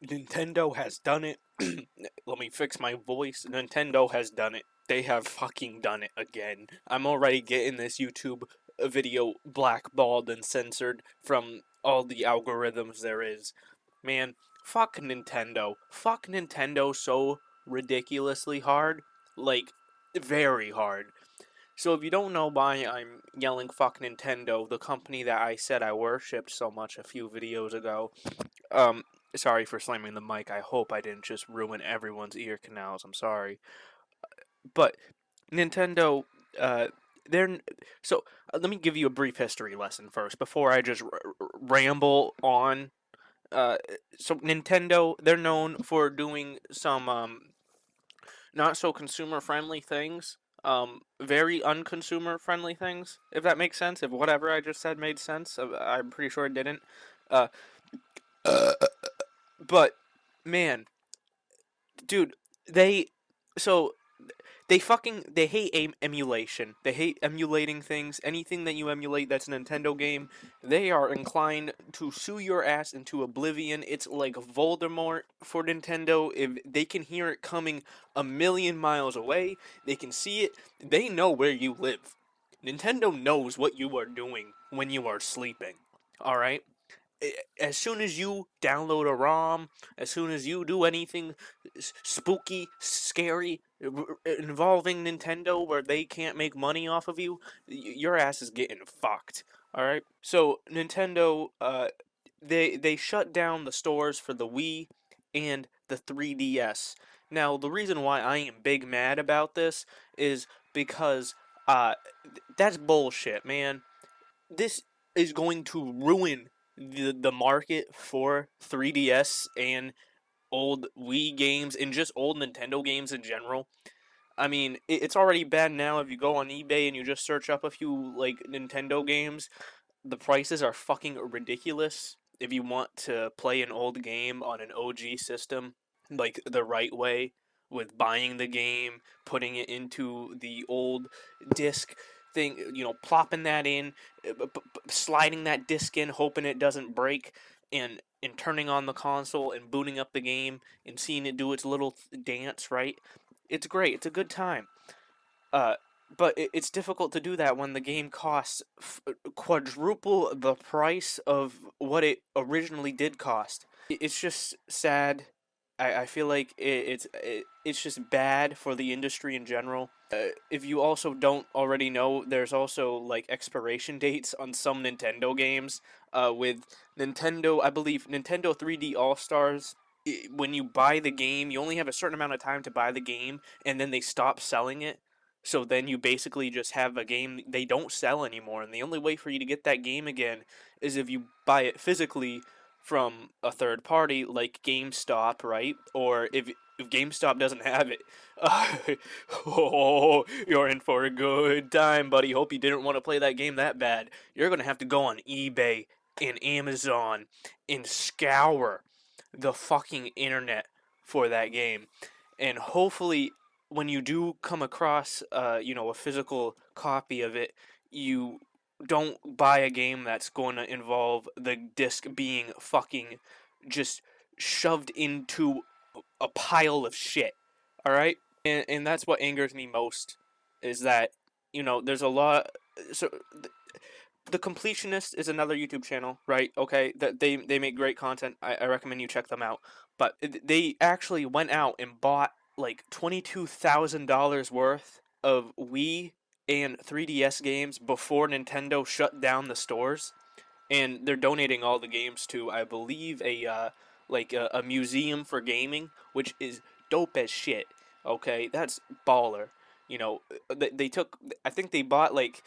Nintendo has done it. Let me fix my voice. Nintendo has done it. They have fucking done it again. I'm already getting this YouTube video blackballed and censored from all the algorithms there is. Man, fuck Nintendo. Fuck Nintendo so ridiculously hard. Like, very hard. So if you don't know why I'm yelling fuck Nintendo, the company that I said I worshipped so much a few videos ago, um, sorry for slamming the mic. I hope I didn't just ruin everyone's ear canals. I'm sorry. But Nintendo, uh, they're so. Let me give you a brief history lesson first before I just ramble on. Uh, so Nintendo, they're known for doing some not so consumer friendly things. Very unconsumer friendly things. If that makes sense. If whatever I just said made sense, I'm pretty sure it didn't. Uh, but man, dude, they so they hate emulation. They hate emulating things. Anything that you emulate that's a Nintendo game, they are inclined to sue your ass into oblivion. It's like Voldemort for Nintendo. If they can hear it coming a million miles away, they can see it. They know where you live. Nintendo knows what you are doing when you are sleeping. All right? As soon as you download a ROM, as soon as you do anything spooky, scary, involving Nintendo where they can't make money off of you, your ass is getting fucked. All right. So Nintendo, they shut down the stores for the Wii and the 3DS. Now the reason why I am big mad about this is because that's bullshit, man. This is going to ruin the market for 3DS and old Wii games and just old Nintendo games in general. I mean, it's already bad now if you go on eBay and you just search up a few like Nintendo games, the prices are fucking ridiculous. If you want to play an old game on an OG system, like the right way, with buying the game, putting it into the old disc thing, plopping that in, sliding that disc in, hoping it doesn't break, and turning on the console and booting up the game and seeing it do its little dance, right? It's great. It's a good time. Uh, but it's difficult to do that when the game costs quadruple the price of what it originally did cost. It's just sad. I feel like it's just bad for the industry in general. If you also don't already know, there's also like expiration dates on some Nintendo games. With Nintendo, I believe Nintendo 3D All Stars. When you buy the game, you only have a certain amount of time to buy the game, and then they stop selling it. So then you basically just have a game they don't sell anymore, and the only way for you to get that game again is if you buy it physically from a third party like GameStop, right? Or if GameStop doesn't have it, oh, you're in for a good time, buddy. Hope you didn't want to play that game that bad. You're gonna have to go on eBay and Amazon and scour the fucking internet for that game, and hopefully when you do come across, a physical copy of it, you don't buy a game that's going to involve the disc being fucking just shoved into a pile of shit. All right, and that's what angers me most is that there's a lot. So the Completionist is another YouTube channel, right? Okay, that they make great content. I recommend you check them out. But they actually went out and bought like $22,000 worth of Wii and 3DS games before Nintendo shut down the stores, and they're donating all the games to, I believe, a museum for gaming, which is dope as shit. Okay, that's baller. They took. I think they bought like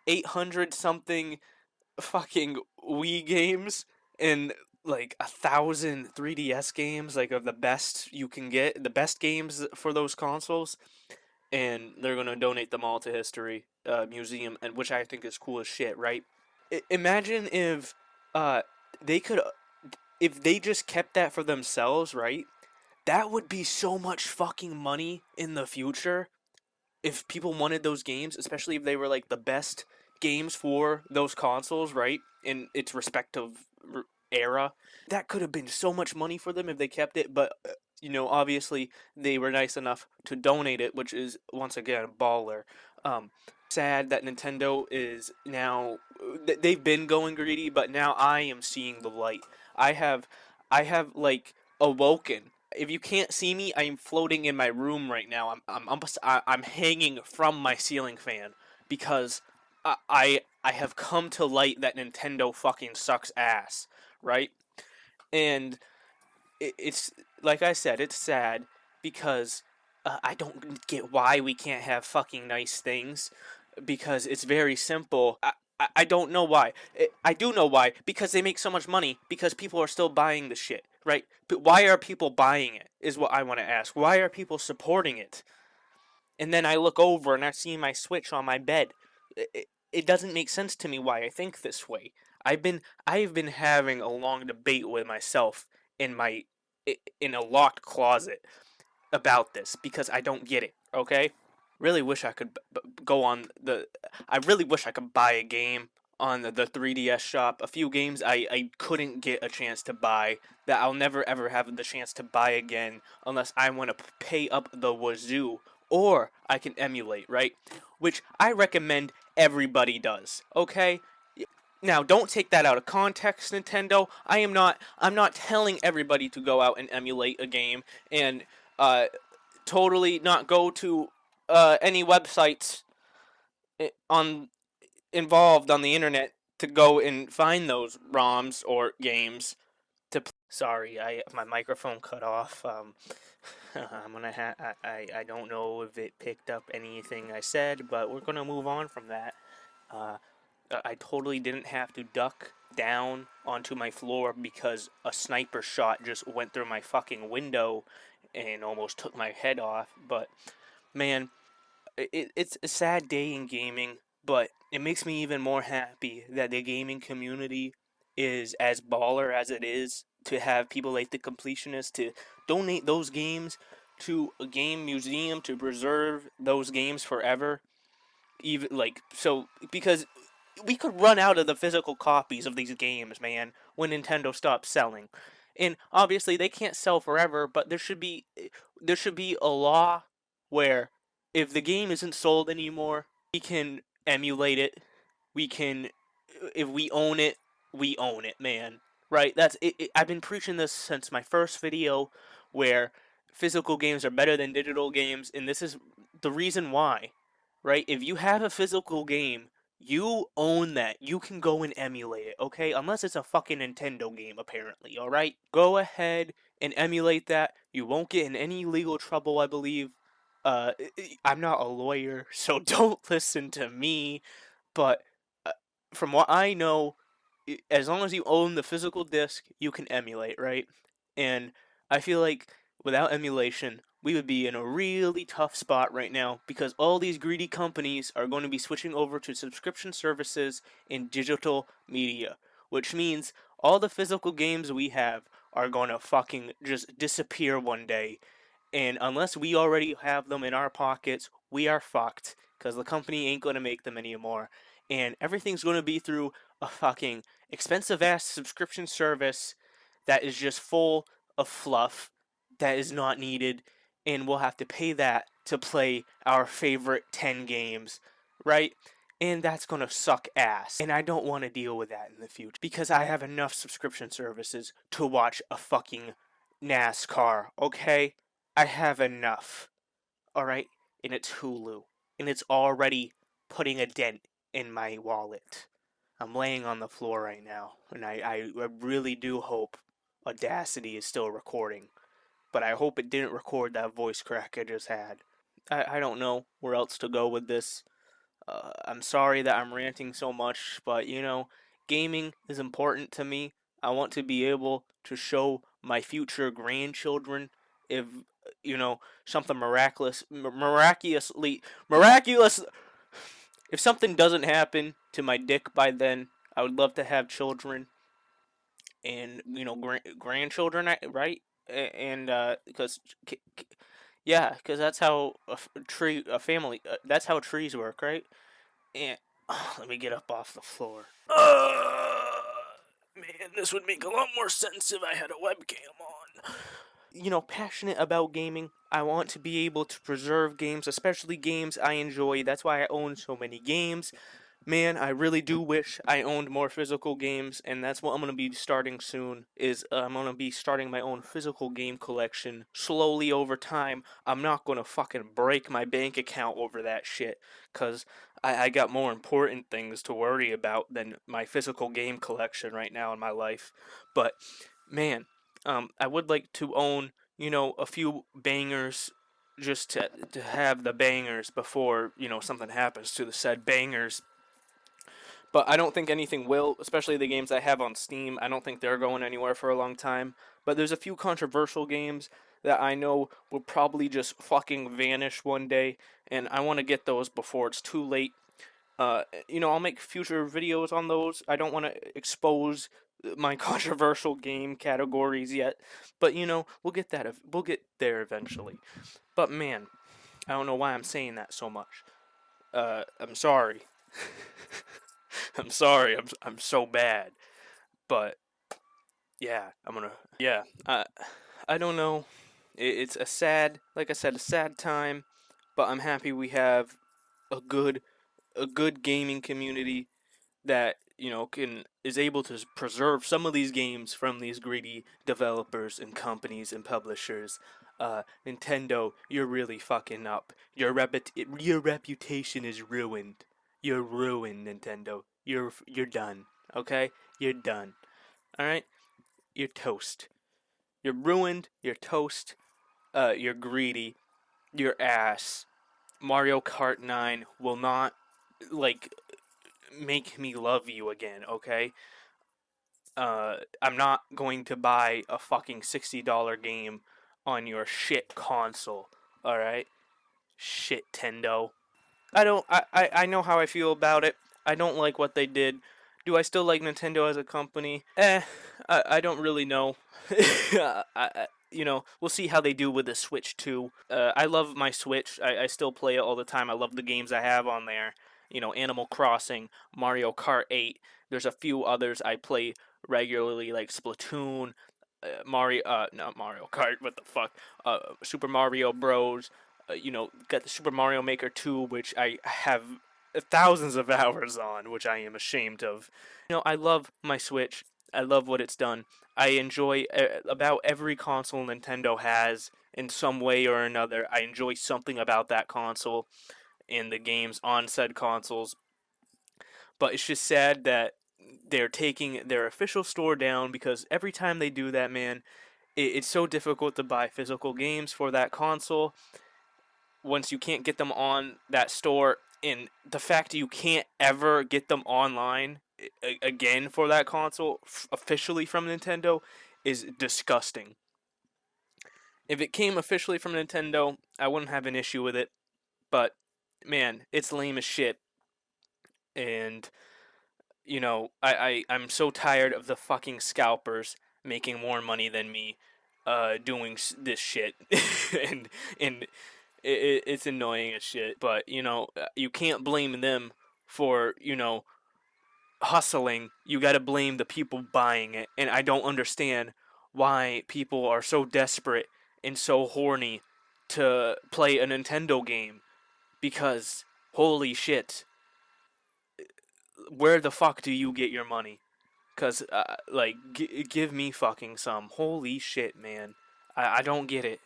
800 something fucking Wii games and like 1,000 3DS games, like of the best you can get, the best games for those consoles, and they're gonna donate them all to History Museum, and which I think is cool as shit, right? Imagine if uh they could, if they just kept that for themselves, right? That would be so much fucking money in the future if people wanted those games, especially if they were like the best games for those consoles, right? In its respective era. That could have been so much money for them if they kept it, but obviously they were nice enough to donate it, which is once again baller. Um, Sad that Nintendo is now they've been going greedy, but now I am seeing the light. I have I have like awoken. If you can't see me, I am floating in my room right now. I'm hanging from my ceiling fan because I have come to light that Nintendo fucking sucks ass, right? And it's like I said, it's sad because I don't get why we can't have fucking nice things because it's very simple. I don't know why. I do know why because they make so much money because people are still buying the shit, right? But why are people buying it? Is what I want to ask. Why are people supporting it? And then I look over and I see my Switch on my bed. It doesn't make sense to me why I think this way. I've been having a long debate with myself in my in a locked closet about this because I don't get it. Okay, really wish I could go on the. I really wish I could buy a game on the 3DS shop. A few games I couldn't get a chance to buy that I'll never ever have the chance to buy again unless I want to pay up the wazoo or I can emulate, right? Which I recommend everybody does. Okay. Now, don't take that out of context, Nintendo. I'm not telling everybody to go out and emulate a game and totally not go to any websites on involved on the internet to go and find those ROMs or games to play. Sorry, my microphone cut off. I'm gonna I don't know if it picked up anything I said, but we're gonna move on from that. Uh, I totally didn't have to duck down onto my floor because a sniper shot just went through my fucking window and almost took my head off. But man, it's a sad day in gaming, but it makes me even more happy that the gaming community is as baller as it is to have people like the completionists to donate those games to a game museum to preserve those games forever. Even like so because we could run out of the physical copies of these games, man, when Nintendo stops selling. And obviously they can't sell forever, but there should be a law where if the game isn't sold anymore, we can emulate it. We can if we own it, man. Right? That's it. I've been preaching this since my first video where physical games are better than digital games and this is the reason why. Right? If you have a physical game, you own that. You can go and emulate it, okay? Unless it's a fucking Nintendo game, apparently, alright? Go ahead and emulate that. You won't get in any legal trouble, I believe. Uh, I'm not a lawyer, so don't listen to me. But uh, from what I know, as long as you own the physical disc, you can emulate, right? And I feel like without emulation, we would be in a really tough spot right now because all these greedy companies are going to be switching over to subscription services in digital media, which means all the physical games we have are going to fucking just disappear one day. And unless we already have them in our pockets, we are fucked because the company ain't going to make them anymore. And everything's going to be through a fucking expensive ass subscription service that is just full of fluff that is not needed, and we'll have to pay that to play our favorite 10 games, right? And that's gonna suck ass. And I don't want to deal with that in the future because I have enough subscription services to watch a fucking NASCAR, okay? I have enough, alright? And it's Hulu. And it's already putting a dent in my wallet. I'm laying on the floor right now, and I really do hope Audacity is still recording. But I hope it didn't record that voice crack I just had. I don't know where else to go with this. I'm sorry that I'm ranting so much, but gaming is important to me. I want to be able to show my future grandchildren if something miraculous if something doesn't happen to my dick by then, I would love to have children and grandchildren, right? And because yeah, because that's how a family that's how trees work, right? And let me get up off the floor. Man, this would make a lot more sense if I had a webcam on. Passionate about gaming. I want to be able to preserve games, especially games I enjoy. That's why I own so many games. Man, I really do wish I owned more physical games, and that's what I'm gonna be starting soon. I'm gonna be starting my own physical game collection slowly over time. I'm not gonna fucking break my bank account over that shit, cause I got more important things to worry about than my physical game collection right now in my life. But man, I would like to own, a few bangers just to have the bangers before, something happens to the said bangers. But I don't think anything will, especially the games I have on Steam. I don't think they're going anywhere for a long time. But there's a few controversial games that I know will probably just fucking vanish one day, and I want to get those before it's too late. I'll make future videos on those. I don't want to expose my controversial game categories yet, but we'll get that. We'll get there eventually. But man, I don't know why I'm saying that so much. I'm sorry. I'm sorry. I'm so bad. But yeah, yeah. I don't know. It's a sad, like I said, a sad time. But I'm happy we have a good a good gaming community that can is able to preserve some of these games from these greedy developers and companies and publishers. Nintendo, you're really fucking up. Your reputation is ruined. You're ruined, Nintendo. You're done. Okay, you're done. All right, you're toast. You're ruined. You're toast. You're greedy. You're ass. Mario Kart 9 will not like make me love you again, okay? I'm not going to buy a fucking $60 game on your shit console, alright? Shit, Tendo. I know how I feel about it. I don't like what they did. Do I still like Nintendo as a company? I don't really know. We'll see how they do with the Switch too. I love my Switch. I still play it all the time. I love the games I have on there. Animal Crossing, Mario Kart 8. There's a few others I play regularly, like Splatoon, not Mario Kart. What the fuck? Super Mario Bros. Got the Super Mario Maker 2, which I have thousands of hours on, which I am ashamed of. I love my Switch. I love what it's done. I enjoy about every console Nintendo has in some way or another. I enjoy something about that console and the games on said consoles. But it's just sad that they're taking their official store down because every time they do that, man, it's so difficult to buy physical games for that console once you can't get them on that store, and the fact that you can't ever get them online again for that console officially from Nintendo is disgusting. If it came officially from Nintendo, I wouldn't have an issue with it, but man, it's lame as shit. And I'm so tired of the fucking scalpers making more money than me doing this shit. And it's annoying as shit. But you can't blame them for hustling. You got to blame the people buying it, and I don't understand why people are so desperate and so horny to play a Nintendo game because holy shit, where the fuck do you get your money? Cause give me fucking some. Holy shit, man. I don't get it.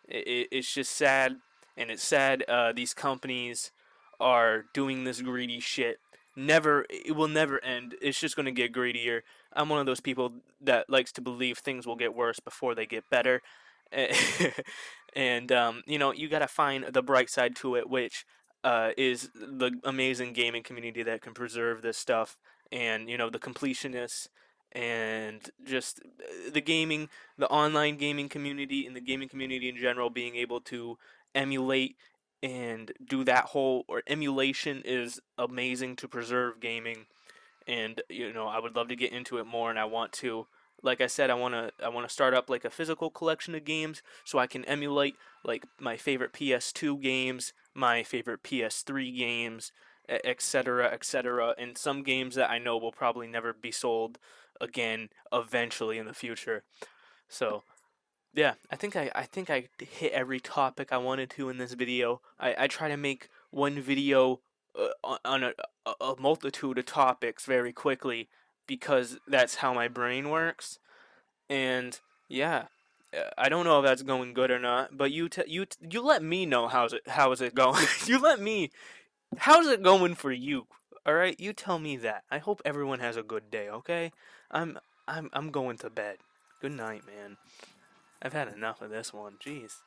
It's just sad, and it's sad. These companies are doing this greedy shit. It will never end. It's just gonna get greedier. I'm one of those people that likes to believe things will get worse before they get better. And you gotta find the bright side to it, which is the amazing gaming community that can preserve this stuff, and the completionists, and just the online gaming community, and the gaming community in general being able to emulate and do that whole or emulation is amazing to preserve gaming. And I would love to get into it more, and I want to, like I said, I want to start up like a physical collection of games so I can emulate like my favorite PS2 games, my favorite PS3 games, etc., etc., and some games that I know will probably never be sold again eventually in the future. So yeah, I think I hit every topic I wanted to in this video. I try to make one video on a multitude of topics very quickly because that's how my brain works. And yeah, I don't know if that's going good or not, but you let me know how's it going. You let me how's it going for you? All right, you tell me that. I hope everyone has a good day. Okay, I'm I'm going to bed. Good night, man. I've had enough of this one. Jeez.